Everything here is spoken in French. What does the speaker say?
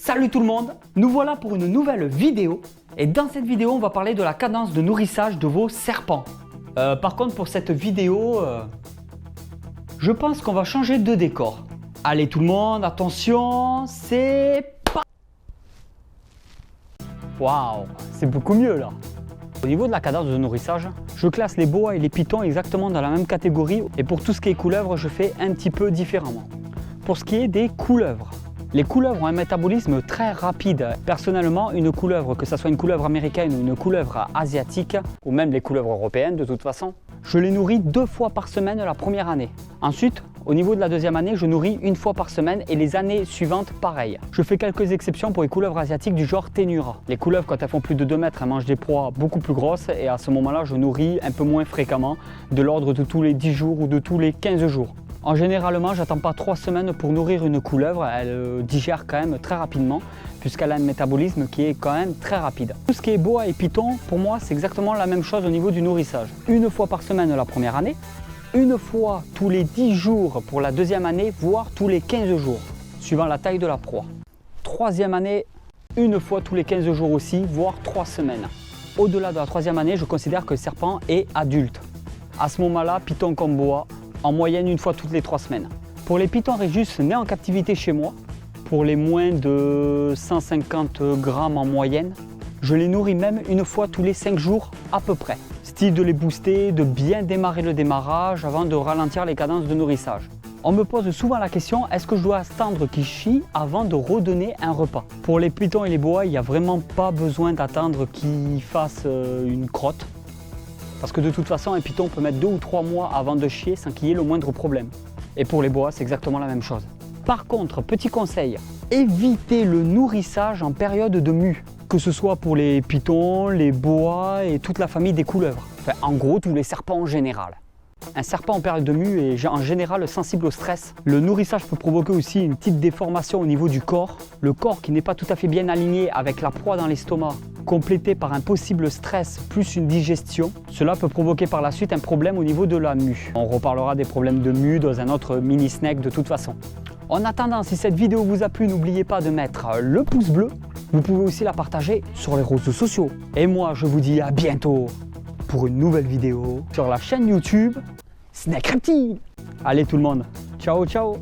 Salut tout le monde, nous voilà pour une nouvelle vidéo et dans cette vidéo on va parler de la cadence de nourrissage de vos serpents. Par contre pour cette vidéo, je pense qu'on va changer de décor. Allez tout le monde, attention, c'est pas... Waouh, c'est beaucoup mieux là. Au niveau de la cadence de nourrissage, je classe les boas et les pitons exactement dans la même catégorie et pour tout ce qui est couleuvre, je fais un petit peu différemment. Pour ce qui est des couleuvres, les couleuvres ont un métabolisme très rapide. Personnellement, une couleuvre, que ce soit une couleuvre américaine ou une couleuvre asiatique, ou même les couleuvres européennes de toute façon, je les nourris 2 fois par semaine la première année. Ensuite, au niveau de la deuxième année, je nourris 1 fois par semaine et les années suivantes, pareil. Je fais quelques exceptions pour les couleuvres asiatiques du genre Ténura. Les couleuvres, quand elles font plus de 2 mètres, elles mangent des proies beaucoup plus grosses et à ce moment-là, je nourris un peu moins fréquemment, de l'ordre de tous les 10 jours ou de tous les 15 jours. En généralement, j'attends pas 3 semaines pour nourrir une couleuvre, elle digère quand même très rapidement puisqu'elle a un métabolisme qui est quand même très rapide. Tout ce qui est boa et python, pour moi, c'est exactement la même chose au niveau du nourrissage. 1 fois par semaine la première année, 1 fois tous les 10 jours pour la deuxième année, voire tous les 15 jours, suivant la taille de la proie. Troisième année, 1 fois tous les 15 jours aussi, voire 3 semaines. Au-delà de la troisième année, je considère que le serpent est adulte. À ce moment-là, python comme boa, en moyenne 1 fois toutes les 3 semaines. Pour les pythons Régus nés en captivité chez moi, pour les moins de 150 grammes en moyenne, je les nourris même 1 fois tous les 5 jours à peu près. Style de les booster, de bien démarrer le démarrage avant de ralentir les cadences de nourrissage. On me pose souvent la question, est-ce que je dois attendre qu'ils chient avant de redonner un repas? Pour les pythons et les boas, il n'y a vraiment pas besoin d'attendre qu'ils fassent une crotte. Parce que de toute façon, un python peut mettre 2 ou 3 mois avant de chier sans qu'il y ait le moindre problème. Et pour les boas, c'est exactement la même chose. Par contre, petit conseil, évitez le nourrissage en période de mue. Que ce soit pour les pythons, les boas et toute la famille des couleuvres. Enfin, en gros, tous les serpents en général. Un serpent en période de mue est en général sensible au stress. Le nourrissage peut provoquer aussi une petite déformation au niveau du corps. Le corps qui n'est pas tout à fait bien aligné avec la proie dans l'estomac, complété par un possible stress plus une digestion. Cela peut provoquer par la suite un problème au niveau de la mue. On reparlera des problèmes de mue dans un autre mini-snack de toute façon. En attendant, si cette vidéo vous a plu, n'oubliez pas de mettre le pouce bleu. Vous pouvez aussi la partager sur les réseaux sociaux. Et moi, je vous dis à bientôt pour une nouvelle vidéo sur la chaîne YouTube Snack Reptile. Allez tout le monde, ciao ciao.